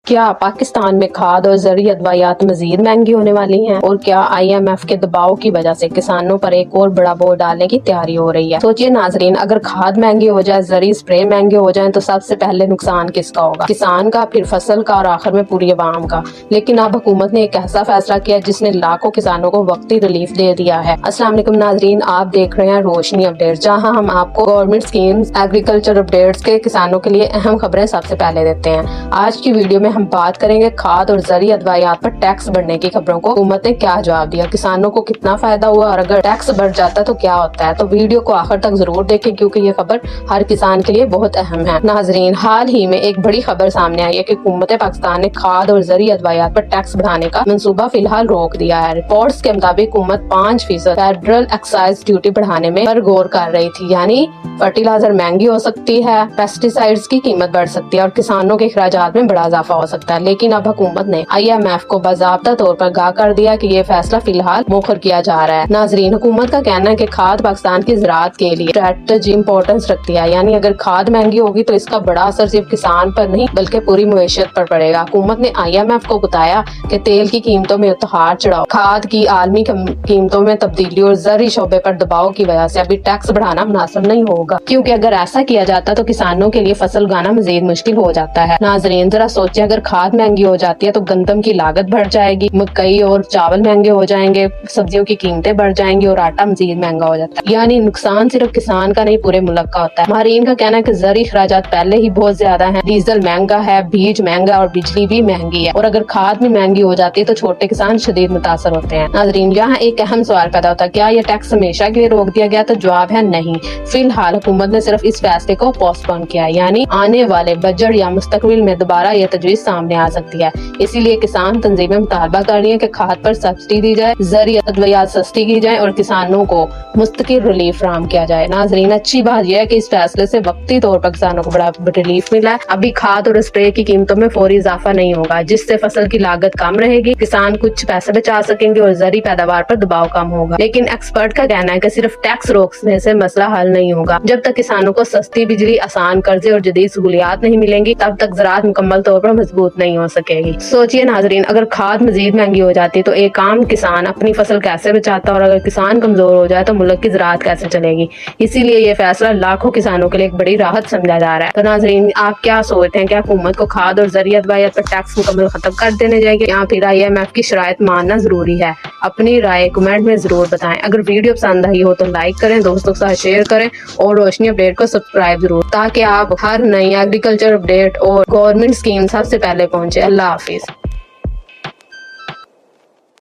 کیا پاکستان میں کھاد اور زرعی ادویات مزید مہنگی ہونے والی ہیں؟ اور کیا IMF کے دباؤ کی وجہ سے کسانوں پر ایک اور بڑا بوجھ ڈالنے کی تیاری ہو رہی ہے؟ سوچئے ناظرین، اگر کھاد مہنگی ہو جائے، زرعی اسپرے مہنگے ہو جائیں تو سب سے پہلے نقصان کس کا ہوگا؟ کسان کا، پھر فصل کا اور آخر میں پوری عوام کا۔ لیکن اب حکومت نے ایک ایسا فیصلہ کیا جس نے لاکھوں کسانوں کو وقتی ریلیف دے دیا ہے۔ السلام علیکم ناظرین، آپ دیکھ رہے ہیں روشنی اپڈیٹ، جہاں ہم آپ کو گورنمنٹ اسکیمز، ایگریکلچر اپڈیٹس کے کسانوں کے لیے اہم خبریں سب سے پہلے دیتے ہیں۔ آج کی ویڈیو میں ہم بات کریں گے کھاد اور زرعی ادویات پر ٹیکس بڑھنے کی خبروں کو حکومت نے کیا جواب دیا، کسانوں کو کتنا فائدہ ہوا، اور اگر ٹیکس بڑھ جاتا تو کیا ہوتا ہے۔ تو ویڈیو کو آخر تک ضرور دیکھیں کیونکہ یہ خبر ہر کسان کے لیے بہت اہم ہے۔ ناظرین، حال ہی میں ایک بڑی خبر سامنے آئی ہے کہ حکومت پاکستان نے کھاد اور زرعی ادویات پر ٹیکس بڑھانے کا منصوبہ فی الحال روک دیا ہے۔ رپورٹس کے مطابق حکومت 5% فیڈرل ایکسائز ڈیوٹی بڑھانے میں پر غور کر رہی تھی، یعنی فرٹیلائزر مہنگی ہو سکتی ہے، پیسٹی سائیڈز کی قیمت بڑھ سکتی ہے اور کسانوں کے اخراجات میں بڑا اضافہ ہو سکتا ہے۔ لیکن اب حکومت نے IMF کو باضابطہ طور پر آگاہ کر دیا کہ یہ فیصلہ فی الحال مؤخر کیا جا رہا ہے۔ ناظرین، حکومت کا کہنا ہے کہ کھاد پاکستان کی زراعت کے لیے اسٹریٹجک امپورٹنس رکھتی ہے، یعنی اگر کھاد مہنگی ہوگی تو اس کا بڑا اثر صرف کسان پر نہیں بلکہ پوری معیشت پر پڑے گا۔ حکومت نے IMF کو بتایا کہ تیل کی قیمتوں میں اتحاد چڑھاؤ، کھاد کی عالمی قیمتوں میں تبدیلی اور زرعی شعبے پر دباؤ کی وجہ سے ابھی ٹیکس بڑھانا مناسب نہیں ہوگا، کیونکہ اگر ایسا کیا جاتا تو کسانوں کے لیے فصل اگانا مزید مشکل ہو جاتا ہے۔ ناظرین، ذرا سوچیں، اگر کھاد مہنگی ہو جاتی ہے تو گندم کی لاگت بڑھ جائے گی، مکئی اور چاول مہنگے ہو جائیں گے، سبزیوں کی قیمتیں بڑھ جائیں گی اور آٹا مزید مہنگا ہو جاتا ہے، یعنی نقصان صرف کسان کا نہیں پورے ملک کا ہوتا ہے۔ ماہرین کا کہنا ہے کہ زرعی اخراجات پہلے ہی بہت زیادہ ہیں، ڈیزل مہنگا ہے، بیج مہنگا اور بجلی بھی مہنگی ہے، اور اگر کھاد بھی مہنگی ہو جاتی ہے تو چھوٹے کسان شدید متاثر ہوتے ہیں۔ ناظرین، یہاں ایک اہم سوال پیدا ہوتا ہے، کیا یہ ٹیکس ہمیشہ کے لیے روک دیا گیا؟ تو جواب ہے نہیں۔ فی الحال حکومت نے صرف اس فیصلے کو پوسٹ پون کیا ہے، یعنی آنے والے بجٹ یا مستقبل میں دوبارہ یہ تجویز سامنے آ سکتی ہے۔ اسی لیے کسان تنظیمیں مطالبہ کر رہی ہیں کہ کھاد پر سبسڈی دی جائے، زرعی ادویات سستی کی جائیں اور کسانوں کو مستقل ریلیف فراہم کیا جائے۔ ناظرین، اچھی بات یہ ہے کہ اس فیصلے سے وقتی طور پر کسانوں کو بڑا ریلیف ملا ہے۔ ابھی کھاد اور اسپرے کی قیمتوں میں فوری اضافہ نہیں ہوگا، جس سے فصل کی لاگت کم رہے گی، کسان کچھ پیسے بچا سکیں گے اور زرعی پیداوار پر دباؤ کم ہوگا۔ لیکن ایکسپرٹ کا کہنا ہے کہ صرف ٹیکس روکنے سے مسئلہ حل نہیں ہوگا۔ جب تک کسانوں کو سستی بجلی، آسان قرضے اور جدید سہولیات نہیں ملیں گی، تب تک زراعت مکمل طور پر مضبوط نہیں ہو سکے گی۔ سوچئے ناظرین، اگر کھاد مزید مہنگی ہو جاتی تو ایک عام کسان اپنی فصل کیسے بچاتا، اور اگر کسان کمزور ہو جائے تو ملک کی زراعت کیسے چلے گی؟ اسی لیے یہ فیصلہ لاکھوں کسانوں کے لیے ایک بڑی راحت سمجھا جا رہا ہے۔ تو ناظرین، آپ کیا سوچتے ہیں؟ کیا حکومت کو کھاد اور زرعی ادویات پر ٹیکس مکمل ختم کر دینے جائے گی یا پھر IMF کی شرائط ماننا ضروری ہے؟ اپنی رائے کمنٹ میں ضرور بتائیں۔ اگر ویڈیو پسند آئی ہو تو لائک کریں، دوستوں کے ساتھ شیئر کریں اور روشنی اپڈیٹ کو سبسکرائب ضرور، تاکہ آپ ہر نئی ایگریکلچر اپڈیٹ اور گورنمنٹ اسکیم سب سے پہلے پہنچے۔ اللہ حافظ۔